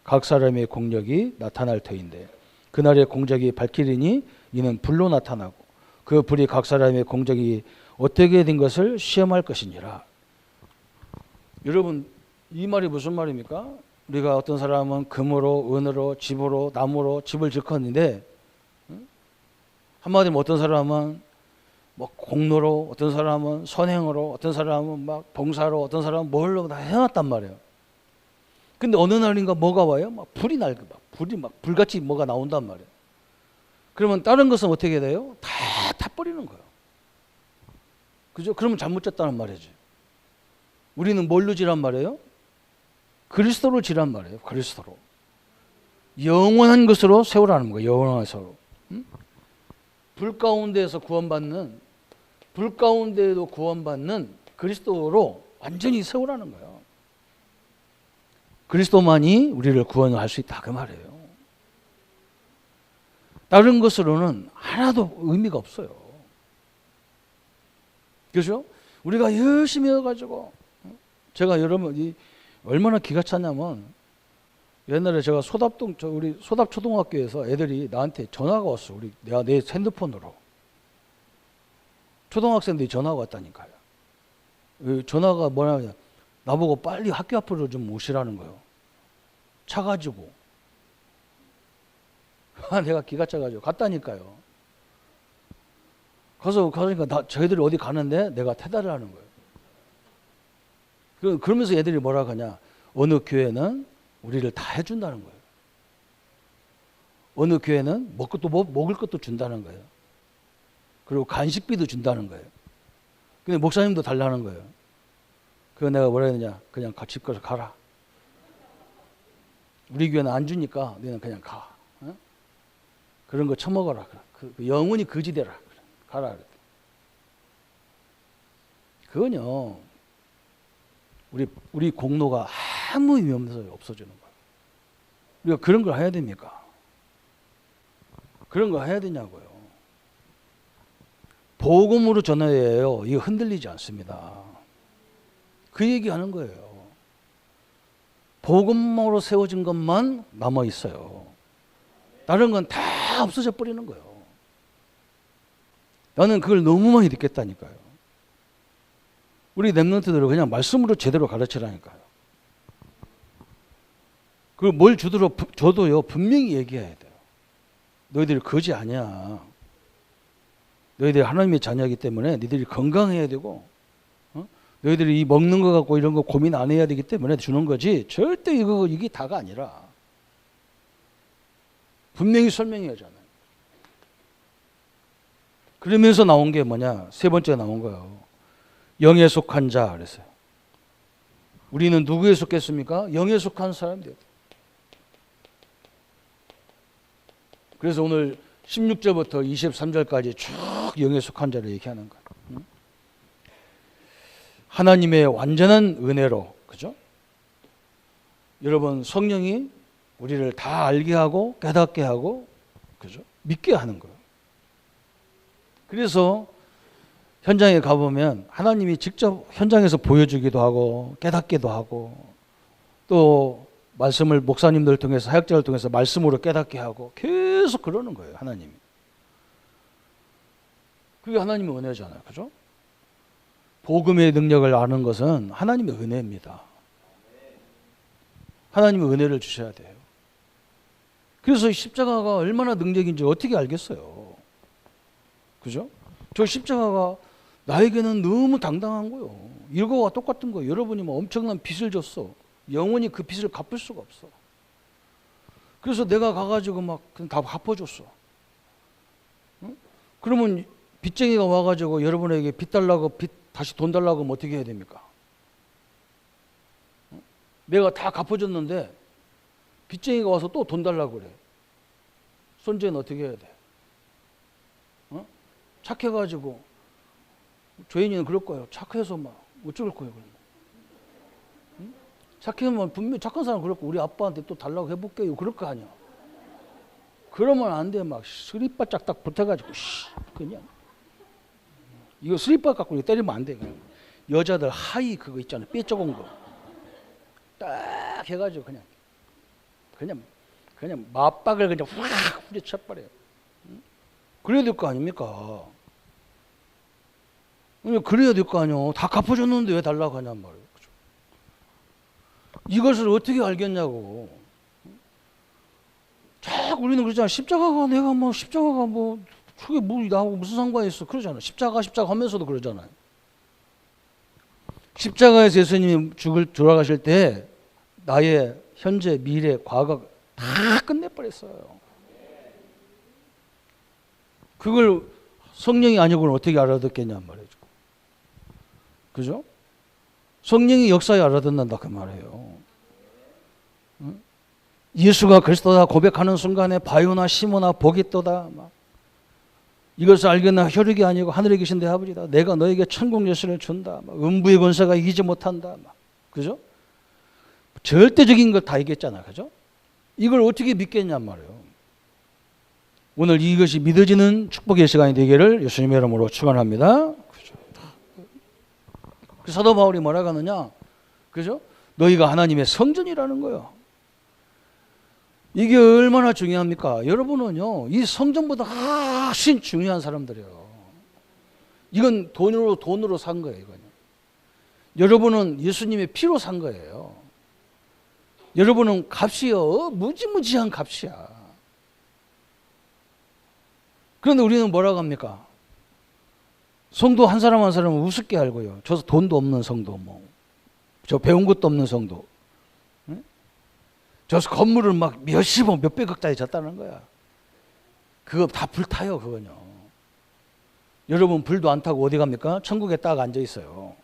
각 사람의 공력이 나타날 터인데 그날의 공적이 밝히리니 이는 불로 나타나고 그 불이 각 사람의 공적이 어떻게 된 것을 시험할 것이니라. 여러분 이 말이 무슨 말입니까? 우리가 어떤 사람은 금으로 은으로 집으로 나무로 집을 짓었는데 한마디로 어떤 사람은 뭐 공로로 어떤 사람은 선행으로 어떤 사람은 막 봉사로 어떤 사람은 뭘로 다 해놨단 말이에요. 근데 어느 날인가 뭐가 와요? 막 불이 날 막 불이 막 불같이 뭐가 나온단 말이에요. 그러면 다른 것은 어떻게 돼요? 다 버리는 거예요. 그죠? 그러면 잘못 졌다는 말이지. 우리는 뭘로 지란 말이에요? 그리스도로 지란 말이에요. 그리스도로. 영원한 것으로 세우라는 거예요. 영원한 것으로. 불 가운데에서 구원받는 불 가운데에도 구원받는 그리스도로 완전히 세우라는 거예요. 그리스도만이 우리를 구원할 수 있다 그 말이에요. 다른 것으로는 하나도 의미가 없어요. 그렇죠? 우리가 열심히 해가지고 제가 여러분 얼마나 기가 찼냐면 옛날에 제가 소답동 우리 소답 초등학교에서 애들이 나한테 전화가 왔어. 내가 내 핸드폰으로 초등학생들이 전화가 왔다니까요. 전화가 뭐냐면 나보고 빨리 학교 앞으로 좀 오시라는 거예요. 차 가지고. 내가 기가 차가지고 갔다니까요. 가서니까 저희들이 어디 가는데 내가 태달을 하는 거예요. 그러면서 애들이 뭐라 하냐? 어느 교회는 우리를 다 해준다는 거예요. 어느 교회는 먹을 것도 준다는 거예요. 그리고 간식비도 준다는 거예요. 근데 목사님도 달라는 거예요. 그거 내가 뭐라 했느냐? 그냥 집 가서 가라. 우리 교회는 안 주니까 너는 그냥 가. 어? 그런 거 처먹어라. 영원히 거지되라. 가라. 그랬대. 그건요. 우리 공로가 아무 의미 없어서 없어지는 거예요. 우리가 그런 걸 해야 됩니까? 그런 거 해야 되냐고요. 복음으로 전해요. 이거 흔들리지 않습니다. 그 얘기하는 거예요. 복음으로 세워진 것만 남아 있어요. 다른 건 다 없어져 버리는 거예요. 나는 그걸 너무 많이 느꼈다니까요. 우리 랩런트들은 그냥 말씀으로 제대로 가르치라니까요. 그걸 뭘 줘도요 분명히 얘기해야 돼요. 너희들이 거지 아니야. 너희들이 하나님의 자녀이기 때문에 너희들이 건강해야 되고 너희들이 이 먹는 거 갖고 이런 거 고민 안 해야 되기 때문에 주는 거지 절대 이게 다가 아니라 분명히 설명해야 하잖아요. 그러면서 나온 게 뭐냐? 세 번째 나온 거예요. 영에 속한 자 그랬어요. 우리는 누구에 속했습니까? 영에 속한 사람들. 그래서 오늘 16절부터 23절까지 쭉 영에 속한 자를 얘기하는 거예요. 하나님의 완전한 은혜로, 그죠? 여러분 성령이 우리를 다 알게 하고 깨닫게 하고, 그죠? 믿게 하는 거예요. 그래서 현장에 가보면 하나님이 직접 현장에서 보여주기도 하고 깨닫기도 하고 또 말씀을 목사님들 통해서 사역자를 통해서 말씀으로 깨닫게 하고 계속 그러는 거예요. 하나님이. 그게 하나님의 은혜잖아요. 그죠? 복음의 능력을 아는 것은 하나님의 은혜입니다. 하나님의 은혜를 주셔야 돼요. 그래서 십자가가 얼마나 능력인지 어떻게 알겠어요. 그죠? 저 십자가가 나에게는 너무 당당한 거예요. 이거와 똑같은 거예요. 여러분이 뭐 엄청난 빚을 줬어. 영원히 그 빚을 갚을 수가 없어. 그래서 내가 가가지고 막 그냥 다 갚아줬어. 응? 그러면 빚쟁이가 와가지고 여러분에게 빚 달라고 빚 다시 돈 달라고 하면 어떻게 해야 됩니까? 내가 다 갚아줬는데 빚쟁이가 와서 또 돈 달라고 그래. 손재는 어떻게 해야 돼? 착해가지고 죄인이는 그럴 거예요. 착해서 막 어쩔 거예요. 그러면. 착해면 분명히 착한 사람 그럴 거 우리 아빠한테 또 달라고 해볼게요. 그럴 거 아니야. 그러면 안 돼. 막 스리바짝 딱 붙어가지고 그냥 이거 스리바 갖고 때리면 안 돼. 그냥. 여자들 하이 그거 있잖아요. 뼈 조금 거. 딱 해가지고 그냥 맞박을 그냥 확 후려쳐버려요. 그래야 될 거 아닙니까? 그래야 될 거 아니요. 다 갚아줬는데 왜 달라고 하냔 말이에요. 그죠? 이것을 어떻게 알겠냐고. 자꾸 우리는 그러잖아. 십자가가 그게 나하고 무슨 상관이 있어? 그러잖아. 십자가 하면서도 그러잖아요. 십자가에서 예수님이 돌아가실 때 나의 현재, 미래, 과거 다 끝내버렸어요. 그걸 성령이 아니고는 어떻게 알아듣겠냔 말이죠. 그죠? 성령이 역사에 알아듣는다 그 말이에요. 예수가 그리스도다 고백하는 순간에 바요나 시모나 복이 있도다. 이것을 알겠나 혈육이 아니고 하늘에 계신 내 아버지다. 내가 너에게 천국 열쇠를 준다. 음부의 권세가 이기지 못한다. 그죠? 절대적인 걸 다 얘기했잖아. 그죠? 이걸 어떻게 믿겠냔 말이에요. 오늘 이것이 믿어지는 축복의 시간이 되기를 예수님의 이름으로 축원합니다. 그죠? 사도 바울이 뭐라고 하느냐? 그죠? 너희가 하나님의 성전이라는 거예요. 이게 얼마나 중요합니까? 여러분은요, 이 성전보다 훨씬 중요한 사람들이에요. 이건 돈으로 산 거예요, 이거는. 여러분은 예수님의 피로 산 거예요. 여러분은 값이요, 무지무지한 값이야. 그런데 우리는 뭐라고 합니까? 성도 한 사람 한 사람은 우습게 알고요. 저 돈도 없는 성도, 저 배운 것도 없는 성도. 저 건물을 막 몇십억, 몇백억짜리 졌다는 거야. 그거 다 불타요, 그거는요. 여러분 불도 안 타고 어디 갑니까? 천국에 딱 앉아 있어요.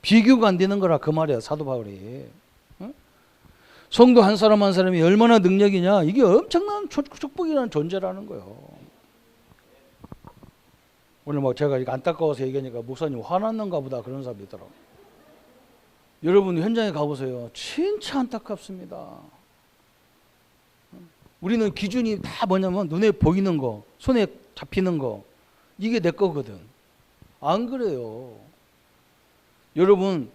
비교가 안 되는 거라 그 말이야, 사도 바울이. 성도 한 사람 한 사람이 얼마나 능력이냐, 이게 엄청난 축복이라는 존재라는 거예요. 오늘 제가 안타까워서 얘기하니까 목사님 화났는가 보다 그런 사람이 있더라고요. 여러분 현장에 가보세요. 진짜 안타깝습니다. 우리는 기준이 다 뭐냐면 눈에 보이는 거, 손에 잡히는 거, 이게 내 거거든. 안 그래요. 여러분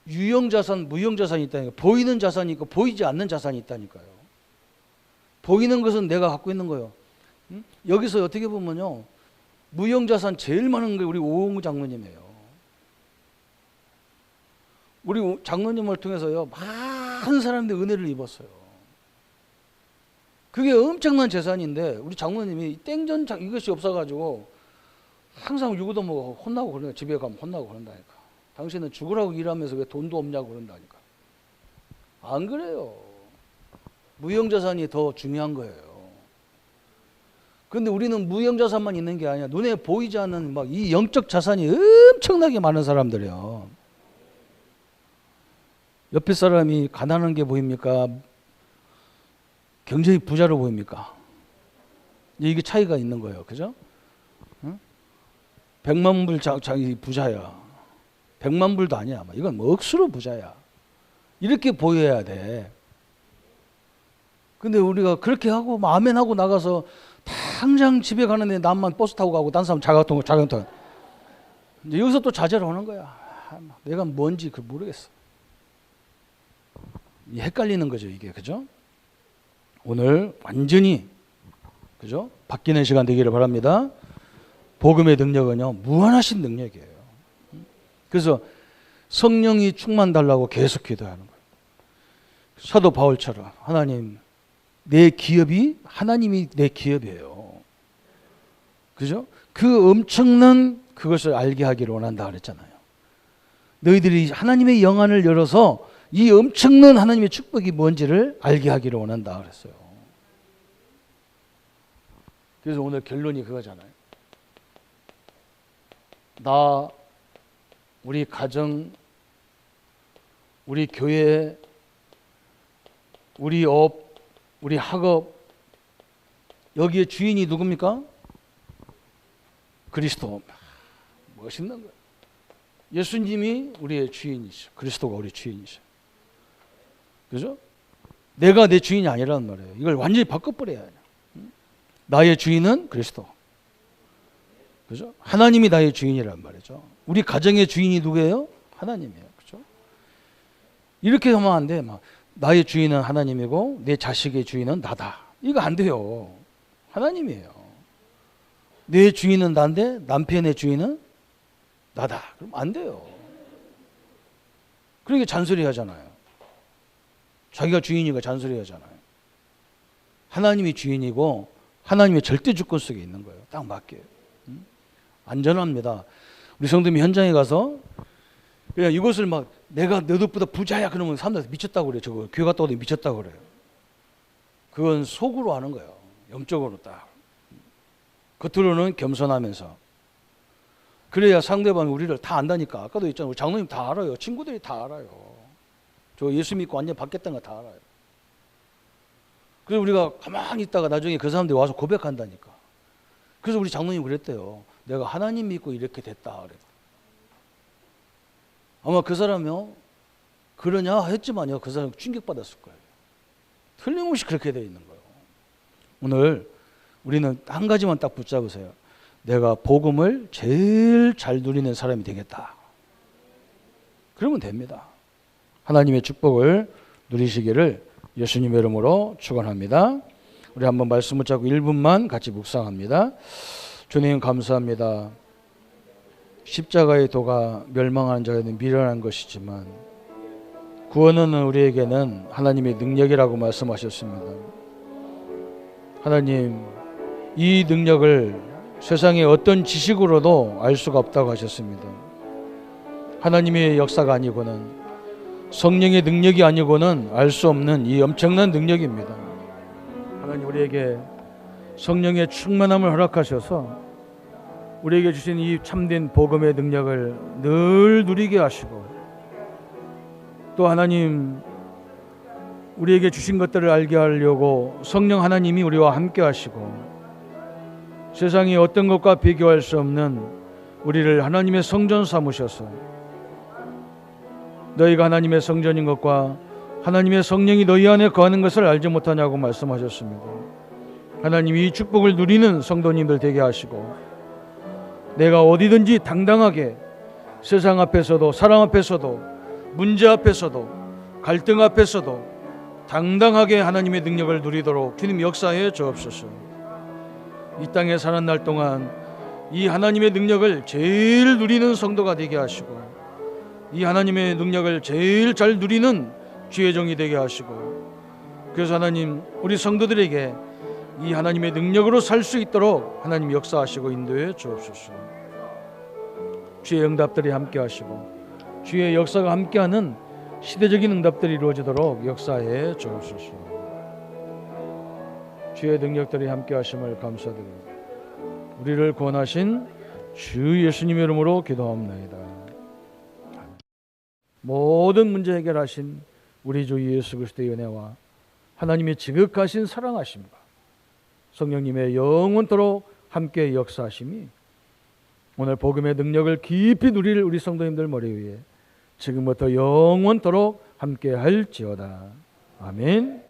유형자산, 무형자산이 있다니까요. 보이는 자산이 있고 보이지 않는 자산이 있다니까요. 보이는 것은 내가 갖고 있는 거예요. 여기서 어떻게 보면요, 무형자산 제일 많은 게 우리 오홍구 장로님이에요. 우리 장로님을 통해서요, 많은 사람들이 은혜를 입었어요. 그게 엄청난 재산인데 우리 장로님이 땡전 이것이 없어가지고 항상 유고도 혼나고 그러니까 집에 가면 혼나고 그런다니까. 당신은 죽으라고 일하면서 왜 돈도 없냐고 그런다니까. 안 그래요. 무형자산이 더 중요한 거예요. 그런데 우리는 무형자산만 있는 게 아니야. 눈에 보이지 않는 이 영적 자산이 엄청나게 많은 사람들이에요. 옆에 사람이 가난한 게 보입니까? 굉장히 부자로 보입니까? 이게 차이가 있는 거예요. 그죠? 100만 불 자기 부자야. 100만 불도 아니야. 이건 억수로 부자야. 이렇게 보여야 돼. 근데 우리가 그렇게 하고 아멘하고 나가서 당장 집에 가는데 남만 버스 타고 가고 딴 사람 자가통 이제 여기서 또 좌절을 하는 거야. 내가 뭔지 모르겠어. 헷갈리는 거죠, 이게. 그죠? 오늘 완전히 그죠? 바뀌는 시간 되기를 바랍니다. 복음의 능력은요, 무한하신 능력이에요. 그래서 성령이 충만 달라고 계속 기도하는 거예요. 사도 바울처럼 하나님, 내 기업이 하나님이 내 기업이에요. 그죠? 그 엄청난 그것을 알게 하기를 원한다 그랬잖아요. 너희들이 하나님의 영안을 열어서 이 엄청난 하나님의 축복이 뭔지를 알게 하기를 원한다 그랬어요. 그래서 오늘 결론이 그거잖아요. 나 우리 가정, 우리 교회, 우리 업, 우리 학업, 여기에 주인이 누굽니까? 그리스도. 멋있는 거예요. 예수님이 우리의 주인이시죠. 그리스도가 우리 주인이시죠. 그죠? 내가 내 주인이 아니라는 말이에요. 이걸 완전히 바꿔버려야 해요. 나의 주인은 그리스도. 그죠? 하나님이 나의 주인이란 말이죠. 우리 가정의 주인이 누구예요? 하나님이에요. 그죠? 이렇게 하면 안 돼. 막 나의 주인은 하나님이고 내 자식의 주인은 나다. 이거 안 돼요. 하나님이에요. 내 주인은 나인데 남편의 주인은 나다. 그럼 안 돼요. 그러니까 잔소리 하잖아요. 자기가 주인이니까 잔소리 하잖아요. 하나님이 주인이고 하나님의 절대 주권 속에 있는 거예요. 딱 맞게. 안전합니다. 우리 성도님이 현장에 가서 그냥 이것을 막 내가 너희들보다 부자야 그러면 사람들 미쳤다고 그래요. 저거 교회 갔다 오더니 미쳤다고 그래요. 그건 속으로 하는 거예요. 영적으로 딱. 겉으로는 겸손하면서. 그래야 상대방이 우리를 다 안다니까. 아까도 있잖아요. 우리 장로님 다 알아요. 친구들이 다 알아요. 저 예수 믿고 완전 바뀌었다는 거 다 알아요. 그래서 우리가 가만히 있다가 나중에 그 사람들이 와서 고백한다니까. 그래서 우리 장로님 그랬대요. 내가 하나님 믿고 이렇게 됐다. 그래. 아마 그 사람이요. 그러냐 했지만요. 그 사람 충격받았을 거예요. 틀림없이 그렇게 되어 있는 거예요. 오늘 우리는 한 가지만 딱 붙잡으세요. 내가 복음을 제일 잘 누리는 사람이 되겠다. 그러면 됩니다. 하나님의 축복을 누리시기를 예수님의 이름으로 축원합니다. 우리 한번 말씀을 잡고 1분만 같이 묵상합니다. 주님 감사합니다. 십자가의 도가 멸망하는 자에게는 미련한 것이지만 구원은 우리에게는 하나님의 능력이라고 말씀하셨습니다. 하나님, 이 능력을 세상의 어떤 지식으로도 알 수가 없다고 하셨습니다. 하나님의 역사가 아니고는 성령의 능력이 아니고는 알 수 없는 이 엄청난 능력입니다. 하나님 우리에게 성령의 충만함을 허락하셔서 우리에게 주신 이 참된 복음의 능력을 늘 누리게 하시고 또 하나님 우리에게 주신 것들을 알게 하려고 성령 하나님이 우리와 함께 하시고 세상이 어떤 것과 비교할 수 없는 우리를 하나님의 성전 삼으셔서 너희가 하나님의 성전인 것과 하나님의 성령이 너희 안에 거하는 것을 알지 못하냐고 말씀하셨습니다. 하나님이 이 축복을 누리는 성도님들 되게 하시고 내가 어디든지 당당하게 세상 앞에서도 사람 앞에서도 문제 앞에서도 갈등 앞에서도 당당하게 하나님의 능력을 누리도록 주님 역사해 주옵소서. 이 땅에 사는 날 동안 이 하나님의 능력을 제일 누리는 성도가 되게 하시고 이 하나님의 능력을 제일 잘 누리는 주의 종이 되게 하시고 그래서 하나님 우리 성도들에게 이 하나님의 능력으로 살 수 있도록 하나님 역사하시고 인도해 주옵소서. 주의 응답들이 함께 하시고 주의 역사가 함께하는 시대적인 응답들이 이루어지도록 역사해 주옵소서. 주의 능력들이 함께 하심을 감사드립니다. 우리를 구원하신 주 예수님의 이름으로 기도합니다. 모든 문제 해결하신 우리 주 예수 그리스도의 은혜와 하나님의 지극하신 사랑하심과 성령님의 영원토록 함께 역사하심이 오늘 복음의 능력을 깊이 누릴 우리 성도님들 머리 위에 지금부터 영원토록 함께 할지어다. 아멘.